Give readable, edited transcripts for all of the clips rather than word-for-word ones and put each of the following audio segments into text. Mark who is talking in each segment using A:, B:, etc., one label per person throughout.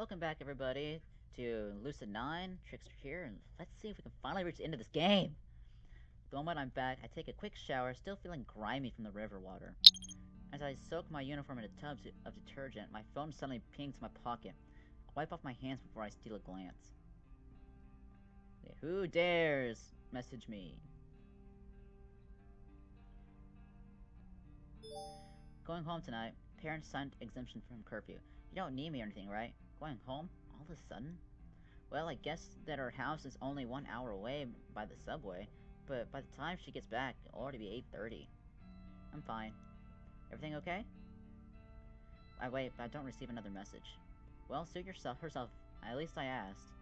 A: Welcome back, everybody, to Lucid9, Trickster here, and let's see if we can finally reach the end of this game! The moment I'm back, I take a quick shower, still feeling grimy from the river water. As I soak my uniform in a tub of detergent, my phone suddenly pings to my pocket. I wipe off my hands before I steal a glance. Who dares message me? Going home tonight. Parents signed exemption from curfew. You don't need me or anything, right? Going home? All of a sudden? Well, I guess that our house is only 1 hour away by the subway, but by the time she gets back, it'll already be 8:30. I'm fine. Everything okay? I wait, but I don't receive another message. Well, suit herself. At least I asked.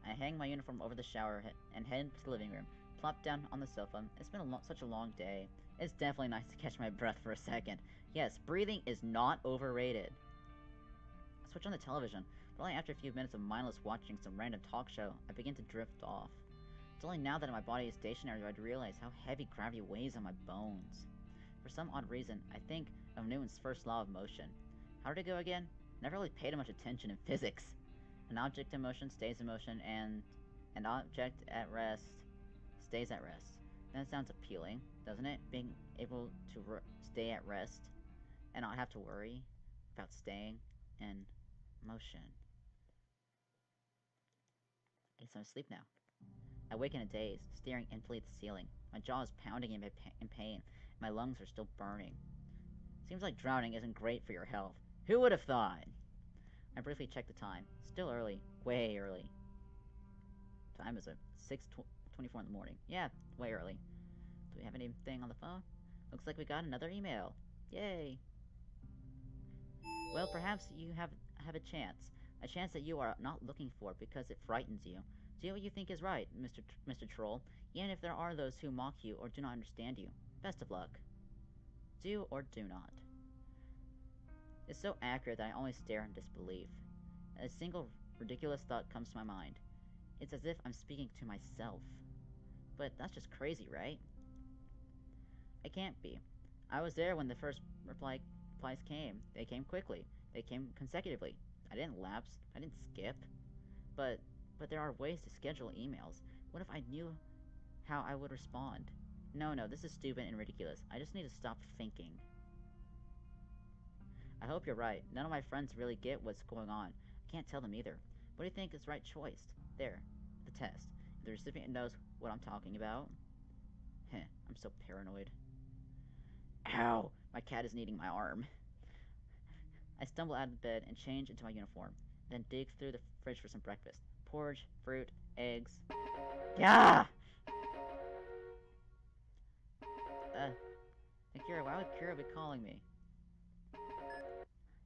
A: I hang my uniform over the shower and head to the living room, plop down on the sofa. It's been such a long day. It's definitely nice to catch my breath for a second. Yes, breathing is not overrated. I switch on the television, but only after a few minutes of mindless watching some random talk show, I begin to drift off. It's only now that my body is stationary that I realize how heavy gravity weighs on my bones. For some odd reason, I think of Newton's first law of motion. How did it go again? Never really paid much attention in physics. An object in motion stays in motion, and an object at rest stays at rest. That sounds appealing, doesn't it? Being able to stay at rest and not have to worry about staying in motion. I guess I'm asleep now. I wake in a daze, staring intently at the ceiling. My jaw is pounding in pain. My lungs are still burning. Seems like drowning isn't great for your health. Who would have thought? I briefly check the time. Still early. Way early. Time is 6:24 in the morning. Yeah, way early. Do we have anything on the phone? Looks like we got another email. Yay. Well, perhaps you have a chance. A chance that you are not looking for because it frightens you. Do what you think is right, Mr. Troll, even if there are those who mock you or do not understand you. Best of luck. Do or do not. It's so accurate that I only stare in disbelief. A single ridiculous thought comes to my mind. It's as if I'm speaking to myself. But that's just crazy, right? It can't be. I was there when the first replies came. They came quickly. They came consecutively. I didn't lapse. I didn't skip. But there are ways to schedule emails. What if I knew how I would respond? No, this is stupid and ridiculous. I just need to stop thinking. I hope you're right. None of my friends really get what's going on. I can't tell them either. What do you think is the right choice? There. The test. If the recipient knows what I'm talking about. Heh, I'm so paranoid. Ow! My cat is eating my arm. I stumble out of bed and change into my uniform, then dig through the fridge for some breakfast. Porridge, fruit, eggs. Yeah! Akira, why would Kira be calling me?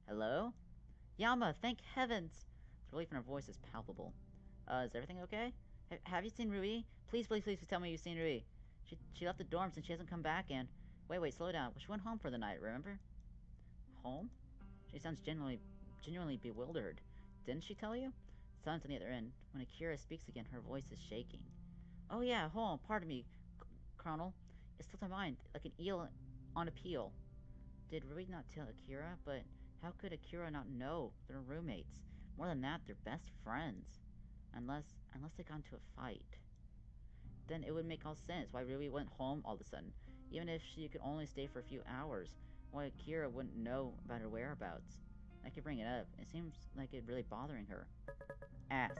A: Hello? Yama, thank heavens! The relief in her voice is palpable. Is everything okay? Have you seen Rui? Please tell me you've seen Rui. She left the dorms and she hasn't come back and... Wait, slow down. She went home for the night, remember? Home? She sounds genuinely bewildered. Didn't she tell you? Silence on the other end. When Akira speaks again, her voice is shaking. Oh yeah, home. Pardon me, Colonel. It slipped my mind, like an eel on a peel. Did Rui not tell Akira? But how could Akira not know? They're roommates. More than that, they're best friends. Unless they got into a fight. Then it would make all sense why Rui went home all of a sudden. Even if she could only stay for a few hours, why Akira wouldn't know about her whereabouts. I could bring it up. It seems like it's really bothering her. Ask.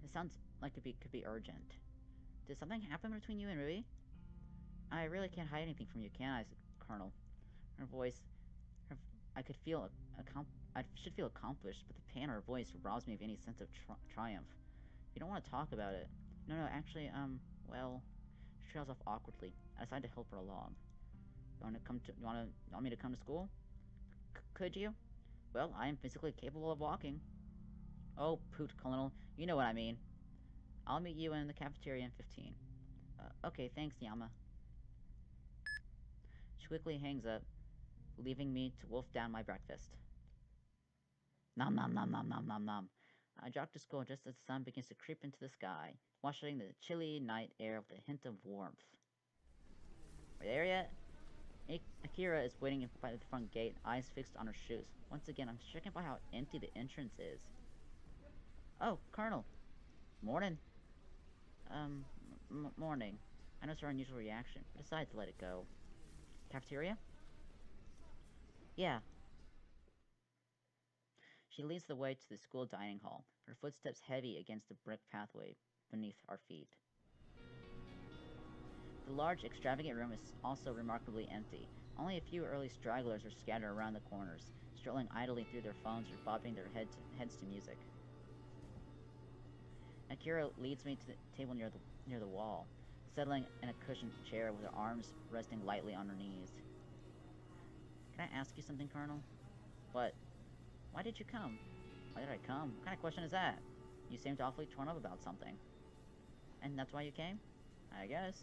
A: It sounds like it could be urgent. Did something happen between you and Rui? I really can't hide anything from you, can I, Colonel? Her voice... I could feel... I should feel accomplished, but the pain in her voice robs me of any sense of triumph. You don't want to talk about it. No, actually, well... She trails off awkwardly. I decide to help her along. You want me to come to school? Could you? Well, I am physically capable of walking. Oh, poot, Colonel. You know what I mean. I'll meet you in the cafeteria in 15. Okay, thanks, Yama. She quickly hangs up, leaving me to wolf down my breakfast. Nom nom nom nom nom nom nom. I jog to school just as the sun begins to creep into the sky, washing the chilly night air with a hint of warmth. Are you there yet? Akira is waiting by the front gate, eyes fixed on her shoes. Once again, I'm stricken by how empty the entrance is. Oh, Colonel. Morning. Morning. I noticed her unusual reaction, but decided to let it go. Cafeteria? Yeah. She leads the way to the school dining hall, her footsteps heavy against the brick pathway beneath our feet. The large, extravagant room is also remarkably empty. Only a few early stragglers are scattered around the corners, strolling idly through their phones or bobbing their heads to music. Akira leads me to the table near the wall, settling in a cushioned chair with her arms resting lightly on her knees. Can I ask you something, Colonel? What? Why did you come? Why did I come? What kind of question is that? You seemed awfully torn up about something. And that's why you came? I guess.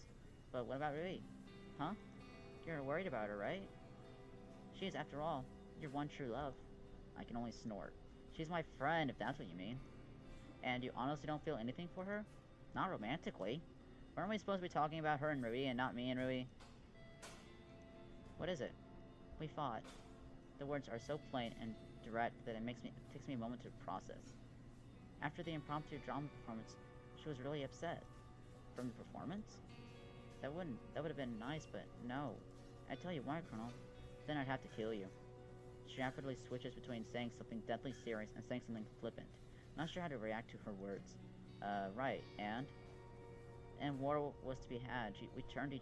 A: But what about Rui? Huh? You're worried about her, right? She is, after all, your one true love. I can only snort. She's my friend, if that's what you mean. And you honestly don't feel anything for her? Not romantically. Weren't we supposed to be talking about her and Rui and not me and Rui? What is it? We fought. The words are so plain and direct that it takes me a moment to process. After the impromptu drama performance, she was really upset. From the performance? That would have been nice, but no. I tell you why, Colonel. Then I'd have to kill you. She rapidly switches between saying something deadly serious and saying something flippant. Not sure how to react to her words. Right, and? And war was to be had. We turned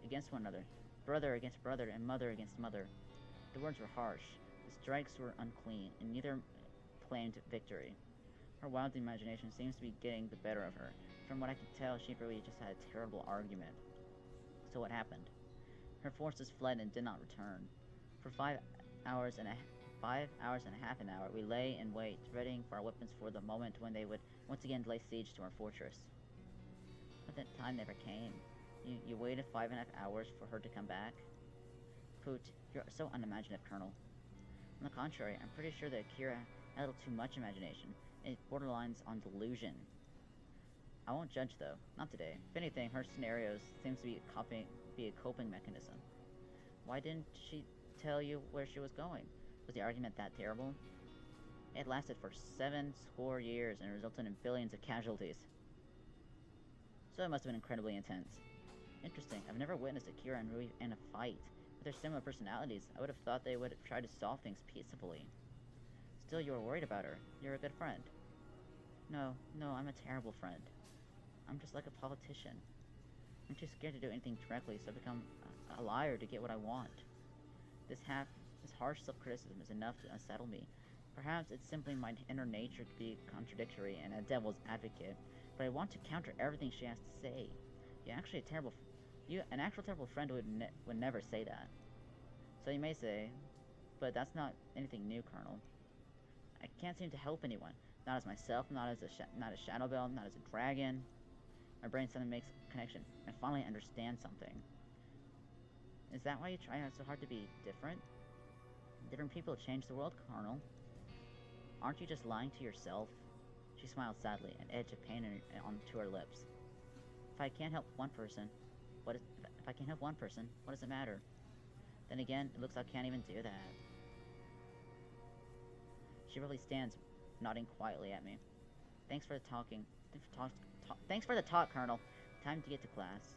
A: against one another. Brother against brother and mother against mother. The words were harsh. The strikes were unclean, and neither claimed victory. Her wild imagination seems to be getting the better of her. From what I can tell, she really just had a terrible argument. So what happened? Her forces fled and did not return. For 5 hours and a half an hour, we lay in wait, readying for our weapons for the moment when they would once again lay siege to our fortress. But that time never came. You waited 5.5 hours for her to come back? Poot, you're so unimaginative, Colonel. On the contrary, I'm pretty sure that Akira had a little too much imagination. It borderlines on delusion. I won't judge, though. Not today. If anything, her scenarios seems to be a coping mechanism. Why didn't she tell you where she was going? Was the argument that terrible? It lasted for 7 score years and resulted in billions of casualties. So it must have been incredibly intense. Interesting. I've never witnessed Akira and Rui in a fight. With their similar personalities, I would have thought they would try to solve things peaceably. Still, you were worried about her. You're a good friend. No, I'm a terrible friend. I'm just like a politician. I'm too scared to do anything directly, so I become a liar to get what I want. This harsh self-criticism is enough to unsettle me. Perhaps it's simply my inner nature to be contradictory and a devil's advocate, but I want to counter everything she has to say. An actual terrible friend would never say that. So you may say, but that's not anything new, Colonel. I can't seem to help anyone. Not as myself, not as Shadow Bell, not as a dragon. My brain suddenly makes a connection and finally understands something. Is that why you try so hard to be different? Different people change the world, Colonel. Aren't you just lying to yourself? She smiled sadly, an edge of pain onto her lips. If I can't help one person, what does it matter? Then again, it looks like I can't even do that. She really stands, nodding quietly at me. Thanks for the talk, Colonel. Time to get to class.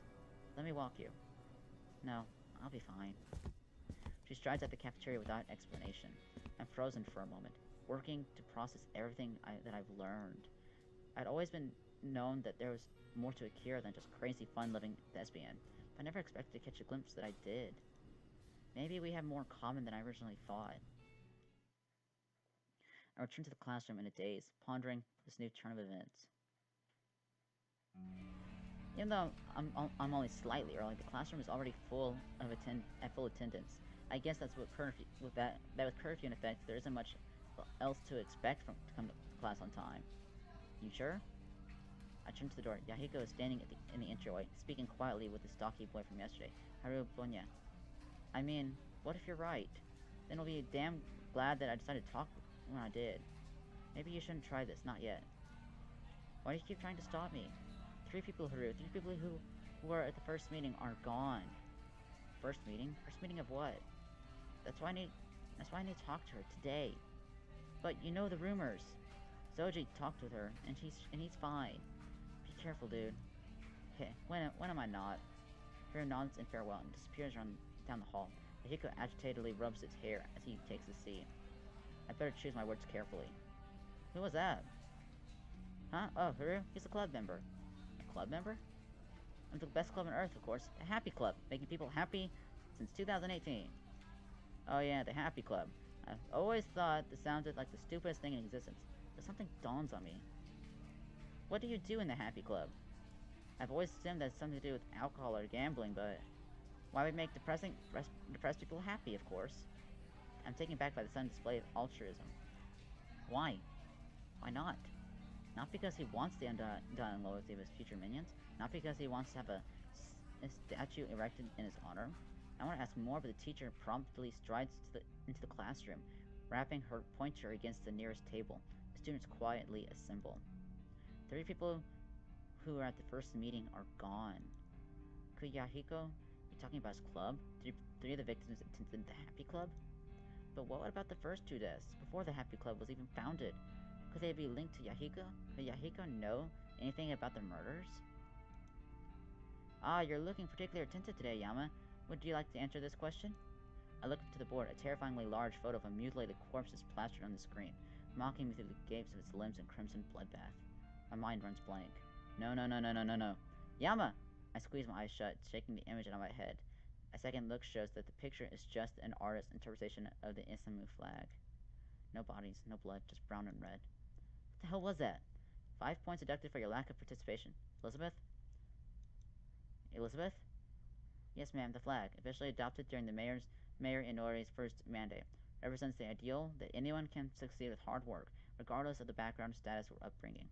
A: Let me walk you. No, I'll be fine. She strides at the cafeteria without explanation. I'm frozen for a moment, working to process everything that I've learned. I'd always known that there was more to Akira than just crazy fun-loving thespian, but I never expected to catch a glimpse that I did. Maybe we have more in common than I originally thought. I returned to the classroom in a daze, pondering this new turn of events. Even though I'm only slightly early, the classroom is already full attendance. I guess that's with curfew in effect, there isn't much else to expect to come to class on time. You sure? I turned to the door. Yahiko is standing in the entryway, speaking quietly with the stocky boy from yesterday. Haru Bonya. I mean, what if you're right? Then I'll be damn glad that I decided to talk when I did. Maybe you shouldn't try this, not yet. Why do you keep trying to stop me? 3 people, Haru. 3 people who were at the first meeting are gone. First meeting? First meeting of what? That's why I need to talk to her today. But you know the rumors. Soji talked with her, and he's fine. Be careful, dude. Hey, when am I not? Hiro nods in farewell and disappears down the hall. Yahiko agitatedly rubs his hair as he takes his seat. I better choose my words carefully. Who was that? Huh? Oh, Hiro? He's a club member. A club member? I'm the best club on Earth, of course. The Happy Club, making people happy since 2018. Oh yeah, the Happy Club. I've always thought this sounded like the stupidest thing in existence, but something dawns on me. What do you do in the Happy Club? I've always assumed that it's something to do with alcohol or gambling, but why would make depressed people happy, of course? I'm taken back by the sudden display of altruism. Why? Why not? Not because he wants the undying loyalty of his future minions, not because he wants to have a statue erected in his honor. I want to ask more, but the teacher promptly strides into the classroom, rapping her pointer against the nearest table. The students quietly assemble. 3 people who were at the first meeting are gone. Could Yahiko be talking about his club? Three of the victims attended the Happy Club? But what about the first 2 deaths, before the Happy Club was even founded? Could they be linked to Yahiko? Could Yahiko know anything about the murders? Ah, you're looking particularly attentive today, Yama. Would you like to answer this question? I look up to the board. A terrifyingly large photo of a mutilated corpse is plastered on the screen, mocking me through the gapes of its limbs in crimson bloodbath. My mind runs blank. No. Yama! I squeeze my eyes shut, shaking the image out of my head. A second look shows that the picture is just an artist's interpretation of the Isamu flag. No bodies, no blood, just brown and red. What the hell was that? 5 points deducted for your lack of participation. Elizabeth? Elizabeth? Yes, ma'am, the flag, officially adopted during the Mayor Inori's first mandate, represents the ideal that anyone can succeed with hard work, regardless of the background, status, or upbringing.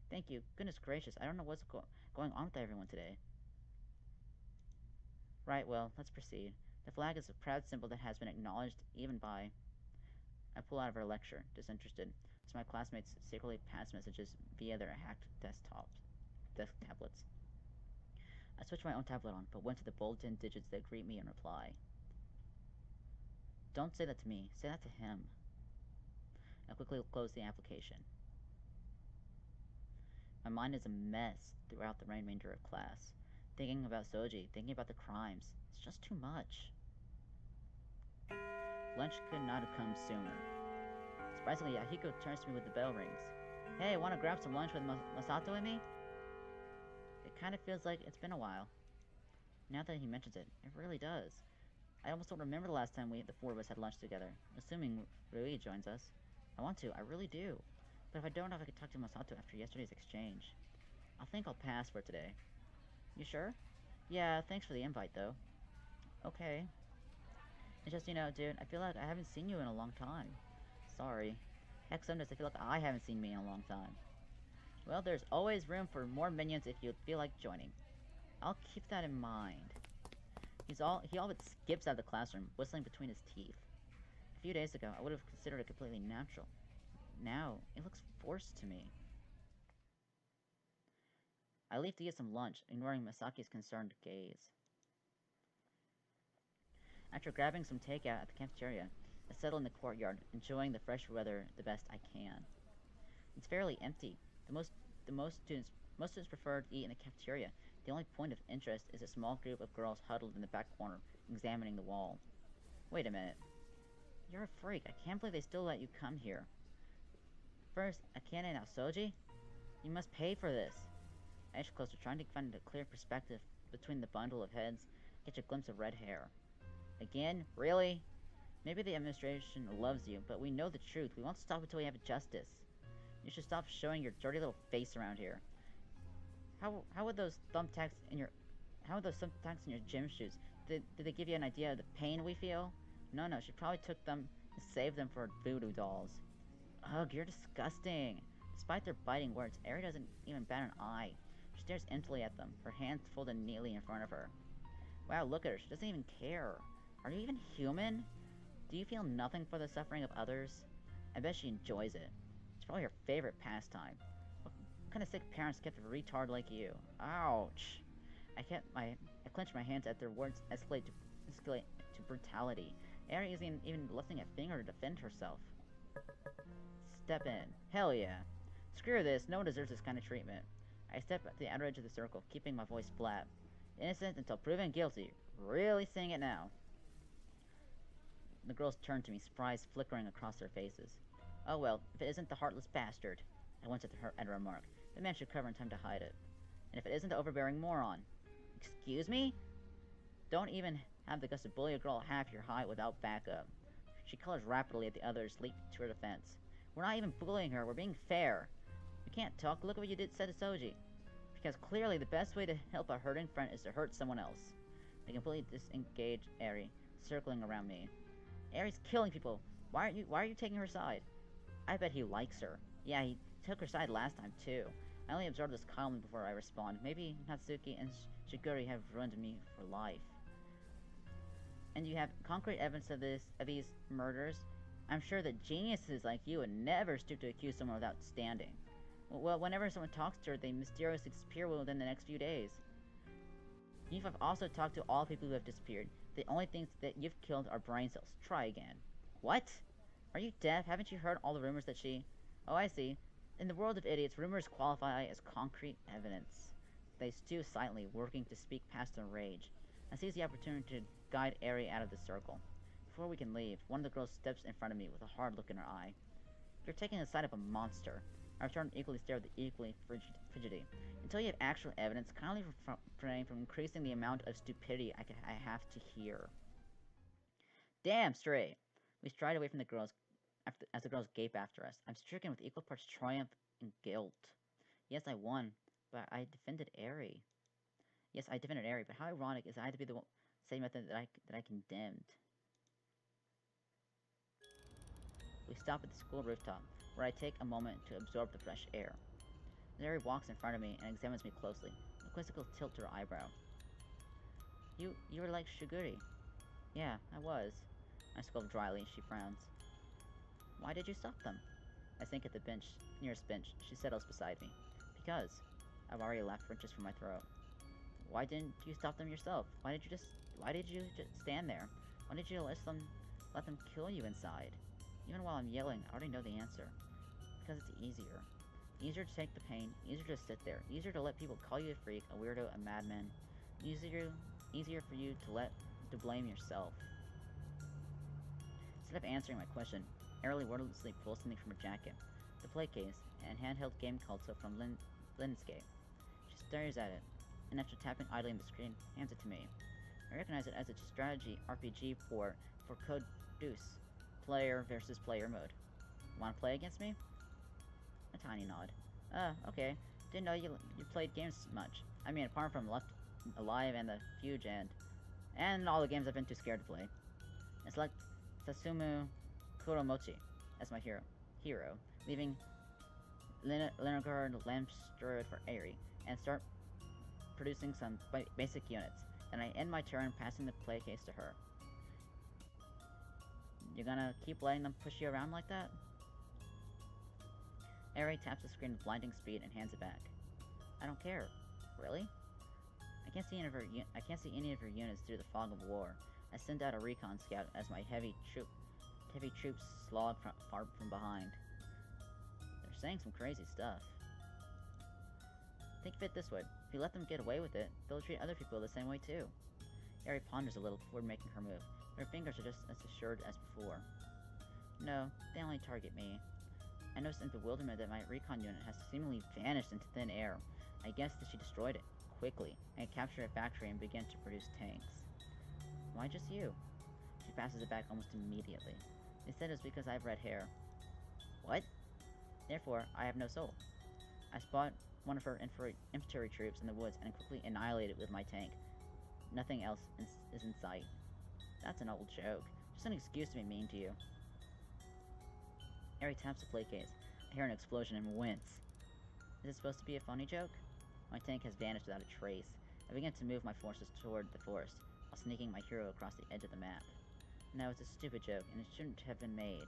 A: Thank you. Goodness gracious, I don't know what's going on with everyone today. Right, well, let's proceed. The flag is a proud symbol that has been acknowledged even by... I pull out of her lecture, disinterested, so my classmates secretly pass messages via their hacked desk tablets. I switch my own tablet on, but went to the bulletin digits that greet me in reply. Don't say that to me. Say that to him. I quickly close the application. My mind is a mess throughout the remainder of class. Thinking about Soji, thinking about the crimes. It's just too much. Lunch could not have come sooner. Surprisingly, Yahiko turns to me with the bell rings. Hey, wanna grab some lunch with Masato and me? It kind of feels like it's been a while. Now that he mentions it, it really does. I almost don't remember the last time the 4 of us had lunch together, assuming Rui joins us. I want to, I really do. But if I don't know if I could talk to Masato after yesterday's exchange. I think I'll pass for today. You sure? Yeah, thanks for the invite, though. Okay. It's just, dude, I feel like I haven't seen you in a long time. Sorry. Heck, sometimes I feel like I haven't seen me in a long time. Well, there's always room for more minions if you feel like joining. I'll keep that in mind. He all but skips out of the classroom, whistling between his teeth. A few days ago, I would have considered it completely natural. Now, it looks forced to me. I leave to get some lunch, ignoring Masaki's concerned gaze. After grabbing some takeout at the cafeteria, I settle in the courtyard, enjoying the fresh weather the best I can. It's fairly empty. Most students prefer to eat in the cafeteria. The only point of interest is a small group of girls huddled in the back corner, examining the wall. Wait a minute. You're a freak. I can't believe they still let you come here. First, Akane, now Soji? You must pay for this. I edge closer, trying to find a clear perspective between the bundle of heads, catch a glimpse of red hair. Again? Really? Maybe the administration loves you, but we know the truth. We won't stop until we have justice. You should stop showing your dirty little face around here. How would those thumbtacks in your gym shoes? Did they give you an idea of the pain we feel? No, she probably took them and saved them for voodoo dolls. Ugh, you're disgusting. Despite their biting words, Eri doesn't even bat an eye. She stares emptily at them, her hands folded neatly in front of her. Wow, look at her. She doesn't even care. Are you even human? Do you feel nothing for the suffering of others? I bet she enjoys it. It's probably her favorite pastime. What kind of sick parents kept a retard like you? Ouch. I clench my hands as their words escalate to brutality. Eri isn't even lifting a finger to defend herself. Step in. Hell yeah. Screw this, no one deserves this kind of treatment. I step at the outer edge of the circle, keeping my voice flat. Innocent until proven guilty. Really saying it now. The girls turn to me, surprise flickering across their faces. Oh well, if it isn't the heartless bastard. I winced at her remark. The man should cover in time to hide it. And if it isn't the overbearing moron. Excuse me? Don't even have the guts to bully a girl half your height without backup. She colors rapidly as the others leap to her defense. We're not even bullying her, we're being fair. We can't talk, look at what you said to Soji. Because clearly the best way to help a hurting friend is to hurt someone else. They completely disengage Eri, circling around me. Eri's killing people. Why are you taking her side? I bet he likes her. Yeah, he took her side last time too. I only absorb this calmly before I respond. Maybe Natsuki and Shiguri have ruined me for life. And you have concrete evidence of these murders? I'm sure that geniuses like you would never stoop to accuse someone without standing. Well, whenever someone talks to her, they mysteriously disappear within the next few days. You've also talked to all people who have disappeared. The only things that you've killed are brain cells. Try again. What? Are you deaf? Haven't you heard all the rumors that she... Oh, I see. In the world of idiots, rumors qualify as concrete evidence. They stew silently, working to speak past their rage. I seize the opportunity to guide Eri out of the circle. Before we can leave, one of the girls steps in front of me with a hard look in her eye. You're taking the side of a monster. I return equally stare with equally frigidity. Until you have actual evidence, kindly refrain from increasing the amount of stupidity I have to hear. Damn straight. We stride away from the girls as the girls gape after us. I'm stricken with equal parts triumph and guilt. Yes, I won, but I defended Eri. Yes, I defended Eri, but how ironic is I had to be the same method that I condemned. We stop at the school rooftop, where I take a moment to absorb the fresh air. Eri walks in front of me and examines me closely, a quizzical tilt to her eyebrow. You were like Shiguri. Yeah, I was. I scold dryly. She frowns. Why did you stop them? I sink at the nearest bench. She settles beside me. Because. I've already laughed for inches from my throat. Why didn't you stop them yourself? Why did you just stand there? Why did you let them kill you inside? Even while I'm yelling, I already know the answer. Because it's easier. Easier to take the pain, easier to sit there, easier to let people call you a freak, a weirdo, a madman. Easier for you to blame yourself. Instead of answering my question, Eri wordlessly pulls something from her jacket, the play case, and handheld game console from Linscape. She stares at it, and after tapping idly on the screen, hands it to me. I recognize it as a strategy RPG port for Code Deuce, player versus player mode. Want to play against me? A tiny nod. Okay. Didn't know you played games much. I mean, apart from Left Alive and the Fuge and all the games I've been too scared to play. I select Sasumu Kuromochi as my hero, leaving Leningrad Lampstrode for Eri, and start producing some basic units. Then I end my turn passing the play case to her. You gonna keep letting them push you around like that? Eri taps the screen with blinding speed and hands it back. I don't care. Really? I can't see any of her units through the fog of war. I send out a recon scout as my heavy troops slog far from behind. They're saying some crazy stuff. Think of it this way. If you let them get away with it, they'll treat other people the same way too. Eri ponders a little before making her move. Her fingers are just as assured as before. No, they only target me. I noticed in bewilderment that my recon unit has seemingly vanished into thin air. I guess that she destroyed it, quickly, and captured a factory and began to produce tanks. Why just you? She passes it back almost immediately. They said it's because I have red hair. What? Therefore, I have no soul. I spot one of her infantry troops in the woods and quickly annihilate it with my tank. Nothing else is in sight. That's an old joke. Just an excuse to be mean to you. Eri taps the play case. I hear an explosion and wince. Is it supposed to be a funny joke? My tank has vanished without a trace. I begin to move my forces toward the forest, while sneaking my hero across the edge of the map. No, it's a stupid joke, and it shouldn't have been made.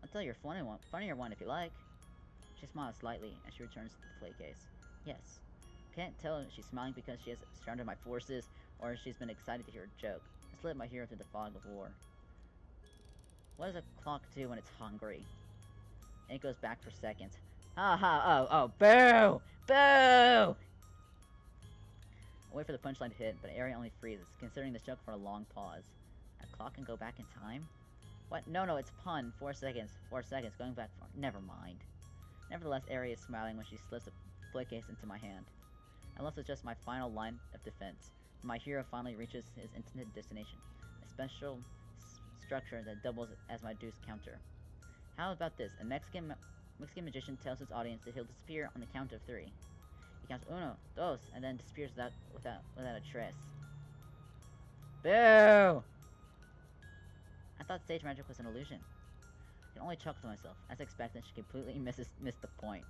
A: I'll tell you a funnier one if you like. She smiles slightly as she returns to the play case. Yes. Can't tell if she's smiling because she has surrounded my forces, or if she's been excited to hear a joke. I slid my hero through the fog of war. What does a clock do when it's hungry? It goes back for seconds. Ha ha, oh, boo! Boo! I wait for the punchline to hit, but Ari only freezes, considering the joke for a long pause. A clock can go back in time? What? No, it's pun. 4 seconds. 4 seconds. Going back for... Never mind. Nevertheless, Ari is smiling when she slips a play case into my hand. Unless it's just my final line of defense. My hero finally reaches his intended destination. A special structure that doubles as my deuce counter. How about this? A Mexican magician tells his audience that he'll disappear on the count of 3. He counts uno, dos, and then disappears without a trace. Boo! I thought stage magic was an illusion. I can only chuckle to myself. As expected, she completely missed the point.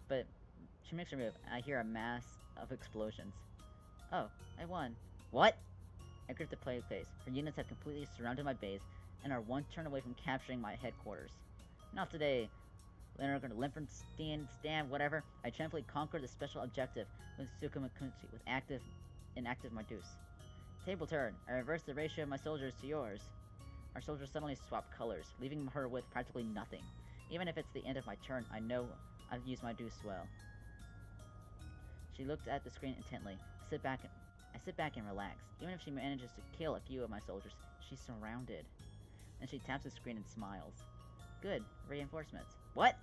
A: But she makes her move, and I hear a mass of explosions. Oh, I won. What? I grip the play case. Her units have completely surrounded my base, and are one turn away from capturing my headquarters. Not today. Leonard, Limpenstein, Stan, whatever. I triumphantly conquered the special objective with Tsukumakunchi, with active my deuce. Table turn. I reverse the ratio of my soldiers to yours. Our soldiers suddenly swap colors, leaving her with practically nothing. Even if it's the end of my turn, I know I've used my deuce well. She looked at the screen intently. I sit back and relax. Even if she manages to kill a few of my soldiers, she's surrounded. Then she taps the screen and smiles. Good. Reinforcements. What?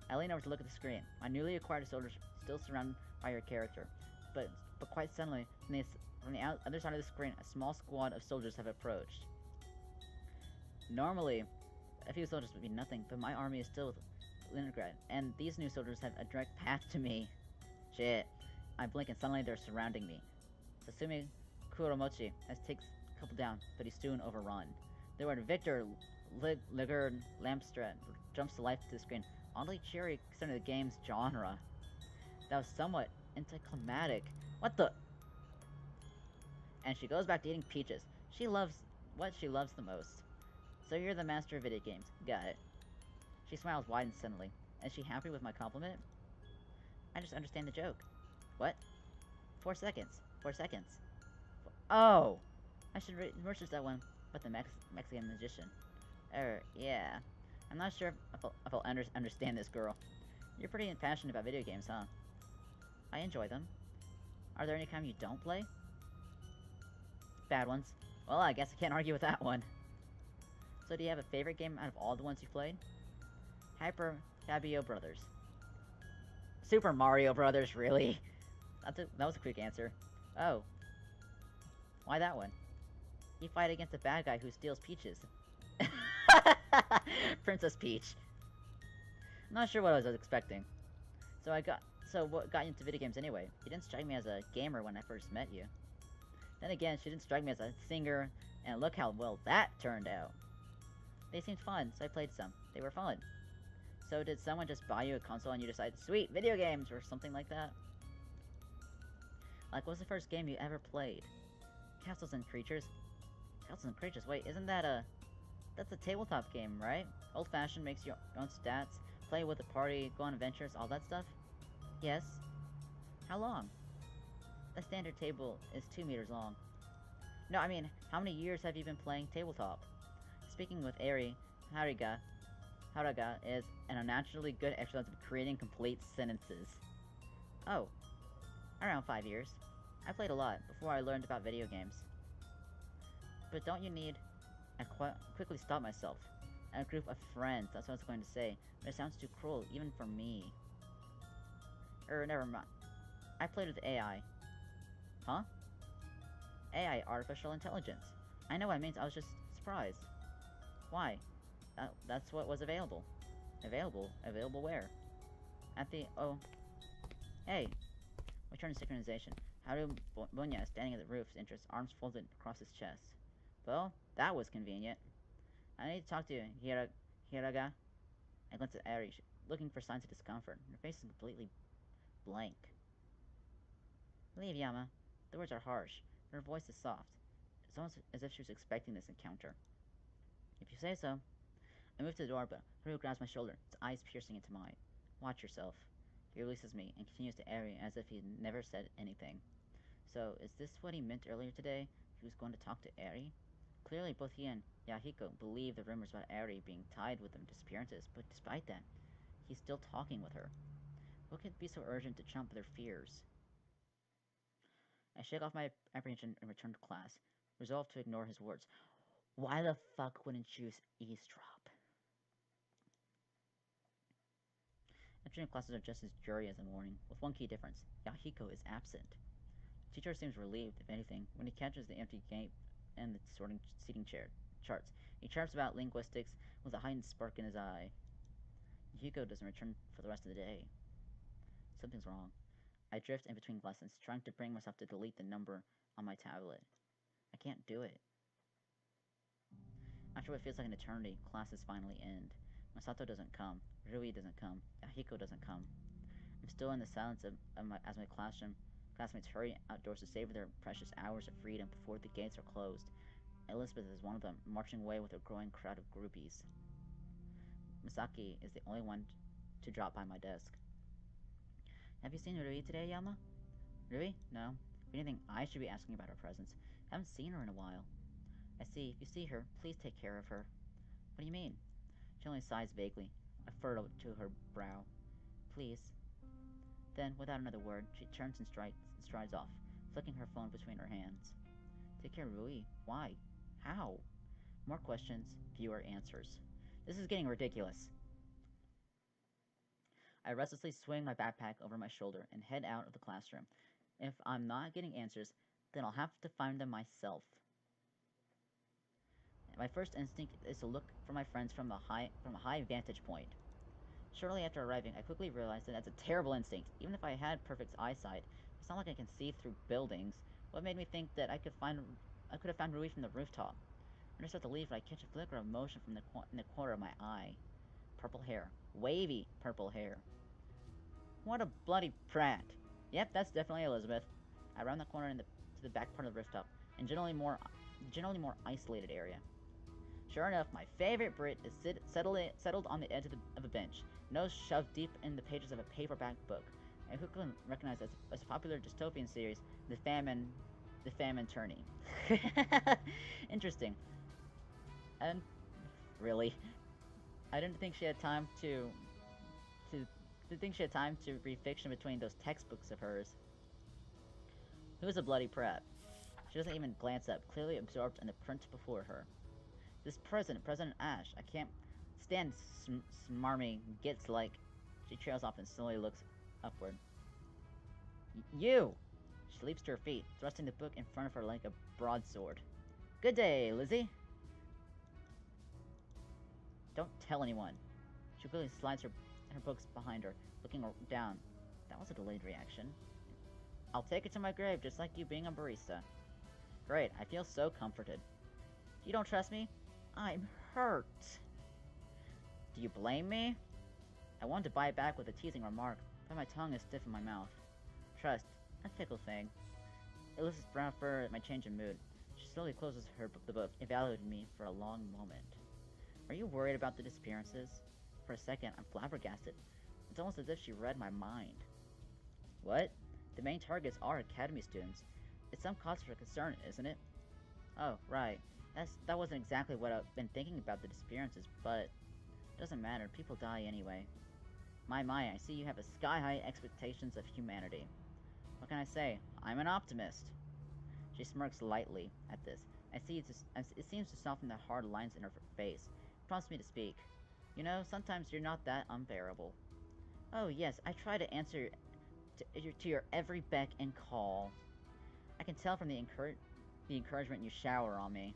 A: I lean over to look at the screen. My newly acquired soldiers still surrounded by her character. But quite suddenly, from the other side of the screen, a small squad of soldiers have approached. Normally, a few soldiers would be nothing, but my army is still with Leningrad, and these new soldiers have a direct path to me. Shit. I blink and suddenly they're surrounding me. Sasumi Kuromochi has takes a couple down, but he's soon overrun. The word Victor Ligurd Lampstrat jumps to life to the screen, oddly cheery considering the game's genre. That was somewhat anticlimactic. What the? And she goes back to eating peaches. She loves what she loves the most. So you're the master of video games. Got it. She smiles wide and suddenly. Is she happy with my compliment? I just understand the joke. What? 4 seconds. 4 seconds. Oh! I should research that one, but the Mexican magician. Yeah. I'm not sure if I'll understand this girl. You're pretty passionate about video games, huh? I enjoy them. Are there any kind you don't play? Bad ones. Well, I guess I can't argue with that one. So do you have a favorite game out of all the ones you've played? Hyper Fabio Brothers. Super Mario Brothers, really? That was a quick answer. Oh. Why that one? You fight against a bad guy who steals peaches. Princess Peach. I'm not sure what I was expecting. So what got you into video games anyway? You didn't strike me as a gamer when I first met you. Then again, she didn't strike me as a singer, and look how well that turned out. They seemed fun, so I played some. They were fun. So did someone just buy you a console and you decided, sweet, video games, or something like that? Like, what was the first game you ever played? Castles and Creatures? Castles and Creatures, wait, isn't that that's a tabletop game, right? Old-fashioned, makes your own stats, play with a party, go on adventures, all that stuff? Yes. How long? A standard table is 2 meters long. No, I mean, how many years have you been playing tabletop? Speaking with Eri, Haraga is an unnaturally good exercise of creating complete sentences. Oh. Around 5 years. I played a lot before I learned about video games. But don't you need... I quickly stopped myself. A group of friends, that's what I was going to say. But it sounds too cruel, even for me. Never mind. I played with AI. Huh? AI, artificial intelligence. I know what it means, I was just surprised. Why? That's what was available. Available? Available where? At the... oh. Hey! Return to synchronization. Haru Bunya is standing at the roof's entrance, arms folded across his chest. Well, that was convenient. I need to talk to you, Hiraga. I glanced at Ari, looking for signs of discomfort. Her face is completely blank. Leave, Yama. The words are harsh, but her voice is soft. It's almost as if she was expecting this encounter. If you say so. I move to the door, but Haru grabs my shoulder, his eyes piercing into mine. Watch yourself. He releases me and continues to Ari as if he never said anything. So, is this what he meant earlier today? He was going to talk to Ari? Clearly, both he and Yahiko believe the rumors about Ari being tied with the disappearances, but despite that, he's still talking with her. What could be so urgent to trump their fears? I shake off my apprehension and return to class, resolved to ignore his words. Why the fuck wouldn't you eavesdrop? Afternoon classes are just as dreary as the morning, with one key difference. Yahiko is absent. The teacher seems relieved, if anything, when he catches the empty gate and the sorting seating charts. He chirps about linguistics with a heightened spark in his eye. Yahiko doesn't return for the rest of the day. Something's wrong. I drift in between lessons, trying to bring myself to delete the number on my tablet. I can't do it. After what feels like an eternity, classes finally end. Masato doesn't come. Rui doesn't come. Yahiko doesn't come. I'm still in the silence as my classmates hurry outdoors to savor their precious hours of freedom before the gates are closed. Elizabeth is one of them, marching away with a growing crowd of groupies. Misaki is the only one to drop by my desk. Have you seen Rui today, Yama? Rui? No. If anything, I should be asking about her presence. Haven't seen her in a while. I see. If you see her, please take care of her. What do you mean? She only sighs vaguely, a furrow to her brow. Please. Then, without another word, she turns and strides off, flicking her phone between her hands. Take care of Rui. Why? How? More questions, fewer answers. This is getting ridiculous. I restlessly swing my backpack over my shoulder and head out of the classroom. If I'm not getting answers, then I'll have to find them myself. My first instinct is to look for my friends from a high vantage point. Shortly after arriving, I quickly realized that that's a terrible instinct. Even if I had perfect eyesight, it's not like I can see through buildings. What made me think that I could have found Rui from the rooftop? When I start to leave, I catch a flicker of motion from in the corner of my eye. Purple hair. Wavy purple hair. What a bloody prat. Yep, that's definitely Elizabeth. I round the corner to the back part of the rooftop, and generally more isolated area. Sure enough, my favorite Brit is settled on the edge of a bench, nose shoved deep in the pages of a paperback book. I quickly recognize as a popular dystopian series, The Famine Tourney. Interesting. And really, I didn't think she had time to read fiction between those textbooks of hers. Who's a bloody prat? She doesn't even glance up, clearly absorbed in the print before her. This President Ash, I can't stand smarmy gits like. She trails off and slowly looks upward. You! She leaps to her feet, thrusting the book in front of her like a broadsword. Good day, Lizzie! Don't tell anyone. She quickly slides her books behind her, looking down. That was a delayed reaction. I'll take it to my grave, just like you being a barista. Great, I feel so comforted. You don't trust me? I'm hurt. Do you blame me? I wanted to bite back with a teasing remark, but my tongue is stiff in my mouth. Trust, a fickle thing. Elizabeth's brown fur at my change in mood. She slowly closes the book, evaluating me for a long moment. Are you worried about the disappearances? For a second, I'm flabbergasted. It's almost as if she read my mind. What? The main targets are academy students. It's some cause for concern, isn't it? Oh, right. That wasn't exactly what I've been thinking about the disappearances, but it doesn't matter. People die anyway. My, I see you have a sky-high expectations of humanity. What can I say? I'm an optimist. She smirks lightly at this. It seems to soften the hard lines in her face. It prompts me to speak. You know, sometimes you're not that unbearable. Oh yes, I try to answer to your every beck and call. I can tell from the encouragement you shower on me.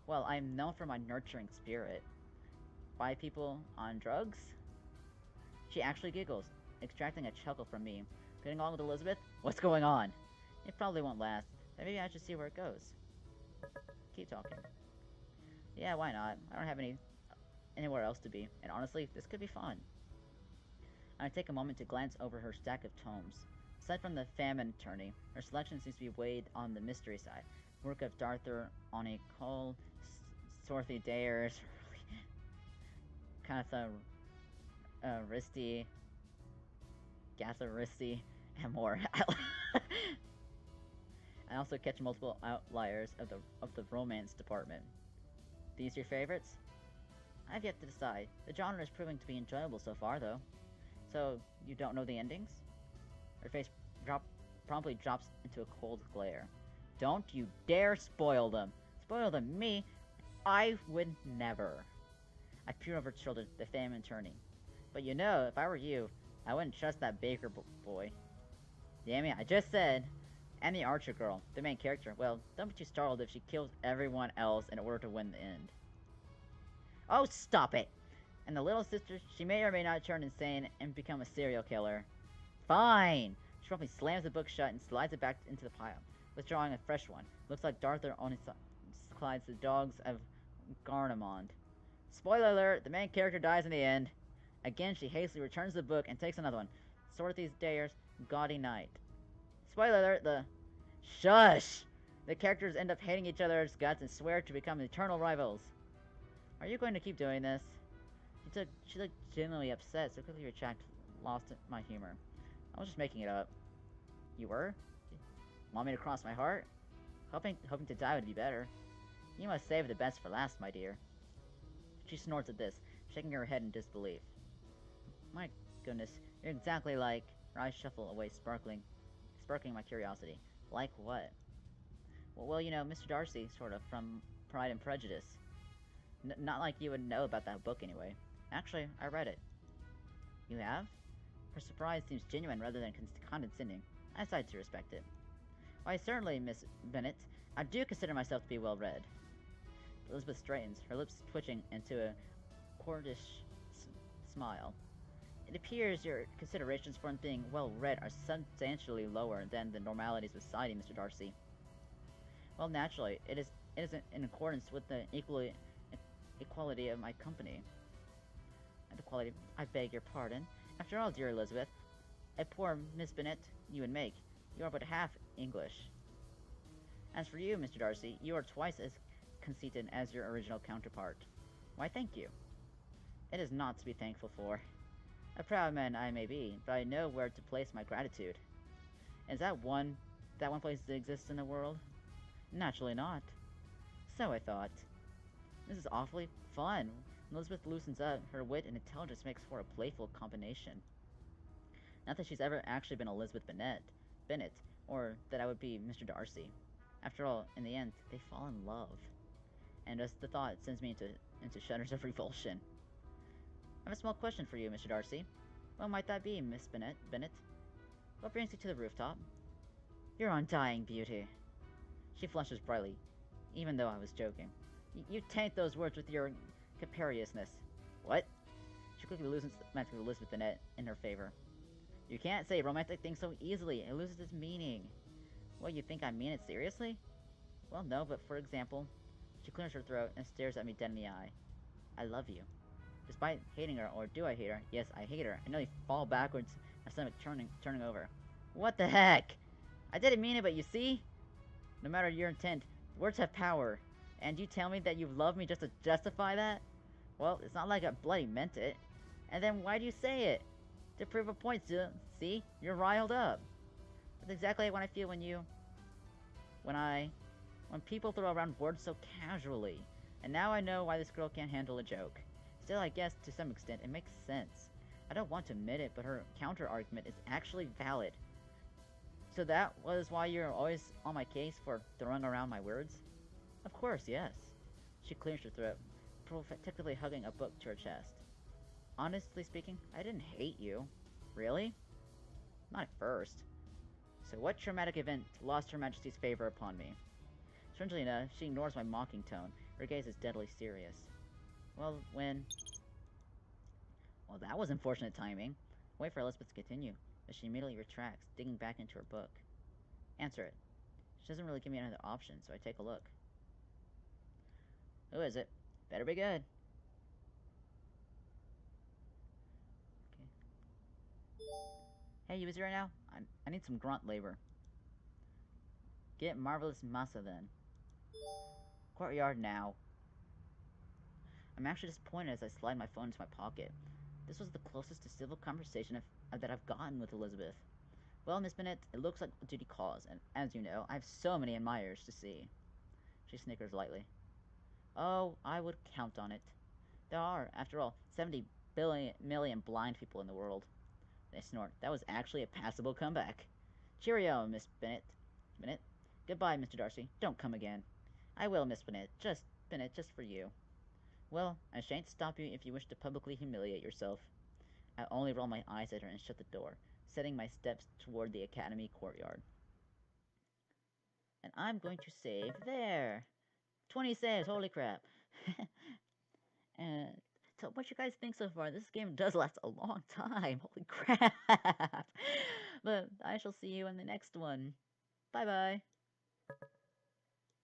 A: Well, I am known for my nurturing spirit. By people on drugs? She actually giggles, extracting a chuckle from me. Getting along with Elizabeth? What's going on? It probably won't last, but maybe I should see where it goes. Keep talking. Yeah, why not? I don't have anywhere else to be, and honestly, this could be fun. I take a moment to glance over her stack of tomes. Aside from the famine tourney, her selection seems to be weighed on the mystery side. Work of Darther, Oni Cole, Dorothy Dayers, Katha Risti, Gatha Risti, and more. I also catch multiple outliers of the romance department. These your favorites? I've yet to decide. The genre is proving to be enjoyable so far, though. So, you don't know the endings? Her face promptly drops into a cold glare. Don't you dare spoil them! Spoil them, me? I would never. I peer over her shoulder, the famine turning. But you know, if I were you, I wouldn't trust that baker boy. Damn it, I just said. And the archer girl, the main character. Well, don't be too startled if she kills everyone else in order to win the end. Oh, stop it! And the little sister, she may or may not turn insane and become a serial killer. Fine! She promptly slams the book shut and slides it back into the pile, withdrawing a fresh one. Looks like Darther only slides the dogs of Garnemond. Spoiler alert, the main character dies in the end. Again, she hastily returns the book and takes another one. Sorothy's Dare's Gaudy Night. Spoiler alert, the... Shush! The characters end up hating each other's guts and swear to become eternal rivals. Are you going to keep doing this? She looked genuinely upset, so quickly retracted, lost my humor. I was just making it up. You were? Want me to cross my heart? Hoping to die would be better. You must save the best for last, my dear. She snorts at this, shaking her head in disbelief. My goodness, you're exactly like... Her eyes shuffle away, sparkling my curiosity. Like what? Well, you know, Mr. Darcy, sort of, from Pride and Prejudice. Not like you would know about that book, anyway. Actually, I read it. You have? Her surprise seems genuine rather than condescending. I decide to respect it. Why, certainly, Miss Bennet. I do consider myself to be well-read. Elizabeth straightens, her lips twitching into a courtish smile. It appears your considerations for being well-read are substantially lower than the normalities of society, Mr. Darcy. Well, naturally, it isn't in accordance with the equality of my company. And equality, I beg your pardon. After all, dear Elizabeth, a poor Miss Bennet you would make. You are but half English. As for you, Mr. Darcy, you are twice as conceited as your original counterpart. Why, thank you. It is not to be thankful for. A proud man I may be, but I know where to place my gratitude. Is that one place that exists in the world? Naturally not. So I thought. This is awfully fun. When Elizabeth loosens up, her wit and intelligence makes for a playful combination. Not that she's ever actually been Elizabeth Bennet, or that I would be Mr. Darcy. After all, in the end, they fall in love. And just the thought sends me into shudders of revulsion. I have a small question for you, Mr. Darcy. What might that be, Miss Bennet? What brings you to the rooftop? Your undying beauty. She flushes brightly, even though I was joking. You taint those words with your capriciousness. What? She quickly loses romantic Elizabeth Bennet in her favor. You can't say romantic things so easily. It loses its meaning. What, you think I mean it seriously? Well, no, but for example, she clears her throat and stares at me dead in the eye. I love you. Despite hating her, or do I hate her? Yes, I hate her. I nearly fall backwards, my stomach turning over. What the heck? I didn't mean it, but you see? No matter your intent, words have power. And you tell me that you love me just to justify that? Well, it's not like I bloody meant it. And then why do you say it? To prove a point, see? You're riled up. That's exactly what I feel when people throw around words so casually. And now I know why this girl can't handle a joke. Still, I guess, to some extent, it makes sense. I don't want to admit it, but her counter-argument is actually valid. So that was why you're always on my case for throwing around my words? Of course, yes. She clears her throat, protectively hugging a book to her chest. Honestly speaking, I didn't hate you. Really? Not at first. So what traumatic event lost Her Majesty's favor upon me? Strangely enough, she ignores my mocking tone. Her gaze is deadly serious. Well, that was unfortunate timing. Wait for Elizabeth to continue, but she immediately retracts, digging back into her book. Answer it. She doesn't really give me another option, so I take a look. Who is it? Better be good. Okay. Hey, you busy right now? I need some grunt labor. Get Marvelous Massa then. Courtyard now. I'm actually disappointed as I slide my phone into my pocket. This was the closest to civil conversation that I've gotten with Elizabeth. Well, Miss Bennet, it looks like duty calls, and as you know, I have so many admirers to see. She snickers lightly. Oh, I would count on it. There are, after all, 70 million blind people in the world. They snort. That was actually a passable comeback. Cheerio, Miss Bennett. Goodbye, Mr. Darcy. Don't come again. I will, Miss Bennett. Just for you. Well, I shan't stop you if you wish to publicly humiliate yourself. I only roll my eyes at her and shut the door, setting my steps toward the academy courtyard. And I'm going to save there. 20 saves, holy crap. And so what you guys think so far? This game does last a long time. Holy crap. But I shall see you in the next one. Bye-bye.